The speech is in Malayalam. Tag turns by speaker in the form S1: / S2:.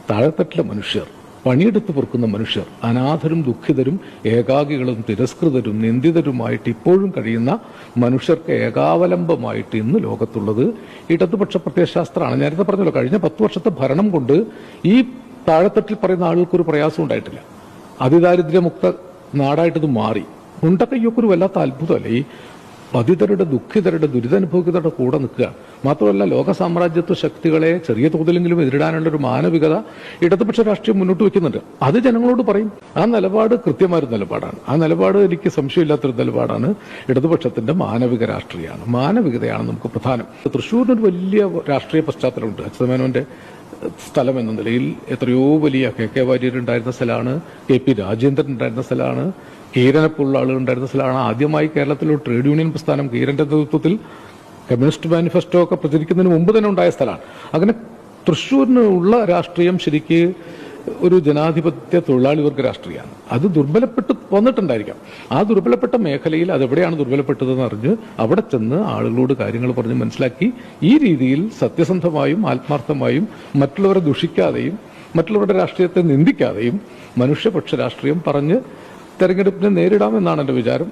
S1: താഴെത്തട്ടിലെ മനുഷ്യർ, പണിയെടുത്ത് പൊറുക്കുന്ന മനുഷ്യർ, അനാഥരും ദുഃഖിതരും ഏകാകികളും തിരസ്കൃതരും നിന്ദിതരുമായിട്ട് ഇപ്പോഴും കഴിയുന്ന മനുഷ്യർക്ക് ഏകാവലംബമായിട്ട് ഇന്ന് ലോകത്തുള്ളത് ഇടതുപക്ഷ പ്രത്യയശാസ്ത്രമാണ്. നേരത്തെ പറഞ്ഞല്ലോ, കഴിഞ്ഞ 10 വർഷത്തെ ഭരണം കൊണ്ട് ഈ താഴെത്തട്ടിൽ പറയുന്ന ആളുകൾക്കൊരു പ്രയാസം ഉണ്ടായിട്ടില്ല. അതിദാരിദ്ര്യമുക്ത നാടായിട്ടത് മാറി. മുണ്ടക്കയ്യൊക്കെ ഒരു വല്ലാത്ത അത്ഭുതമല്ലേ? ഈ പതിതരുടെ, ദുഃഖിതരുടെ, ദുരിതാനുഭവിക്കുന്നവരുടെ കൂടെ നിൽക്കുക. മാത്രമല്ല, ലോക സാമ്രാജ്യത്വ ശക്തികളെ ചെറിയ തോതിലെങ്കിലും എതിരിടാനുള്ള ഒരു മാനവികത ഇടതുപക്ഷ രാഷ്ട്രീയം മുന്നോട്ട് വെക്കുന്നുണ്ട്. അത് ജനങ്ങളോട് പറയും. ആ നിലപാട് കൃത്യമായൊരു നിലപാടാണ്. ആ നിലപാട് എനിക്ക് സംശയമില്ലാത്തൊരു നിലപാടാണ്. ഇടതുപക്ഷത്തിന്റെ മാനവിക രാഷ്ട്രീയമാണ്, മാനവികതയാണ് നമുക്ക് പ്രധാനം. തൃശ്ശൂരിനൊരു വലിയ രാഷ്ട്രീയ പശ്ചാത്തലമുണ്ട്. അച്യുതമേനോന്റെ സ്ഥലം എന്ന നിലയിൽ എത്രയോ വലിയ KK വാര്യർ ഉണ്ടായിരുന്ന സ്ഥലമാണ്, KP രാജേന്ദ്രൻ ഉണ്ടായിരുന്ന സ്ഥലമാണ്, കീരനെപ്പോലുള്ള ആളുകൾ ഉണ്ടായിരുന്ന സ്ഥലമാണ്. ആദ്യമായി കേരളത്തിലൊരു ട്രേഡ് യൂണിയൻ പ്രസ്ഥാനം കീരന്റെ നേതൃത്വത്തിൽ കമ്മ്യൂണിസ്റ്റ് മാനിഫെസ്റ്റോ ഒക്കെ പ്രചരിക്കുന്നതിന് മുമ്പ് തന്നെ ഉണ്ടായ സ്ഥലമാണ്. അങ്ങനെ തൃശ്ശൂരിന് ഉള്ള രാഷ്ട്രീയം ശരിക്ക് ഒരു ജനാധിപത്യ തൊഴിലാളി വർഗ രാഷ്ട്രീയമാണ്. അത് ദുർബലപ്പെട്ട് വന്നിട്ടുണ്ടായിരിക്കാം. ആ ദുർബലപ്പെട്ട മേഖലയിൽ അതെവിടെയാണ് ദുർബലപ്പെട്ടതെന്ന് അറിഞ്ഞ് അവിടെ ചെന്ന് ആളുകളോട് കാര്യങ്ങൾ പറഞ്ഞ് മനസ്സിലാക്കി ഈ രീതിയിൽ സത്യസന്ധമായും ആത്മാർത്ഥമായും മറ്റുള്ളവരെ ദുഷിക്കാതെയും മറ്റുള്ളവരുടെ രാഷ്ട്രീയത്തെ നിന്ദിക്കാതെയും മനുഷ്യപക്ഷ രാഷ്ട്രീയം പറഞ്ഞ് തെരഞ്ഞെടുപ്പിനെ നേരിടാമെന്നാണ് എൻ്റെ വിചാരം.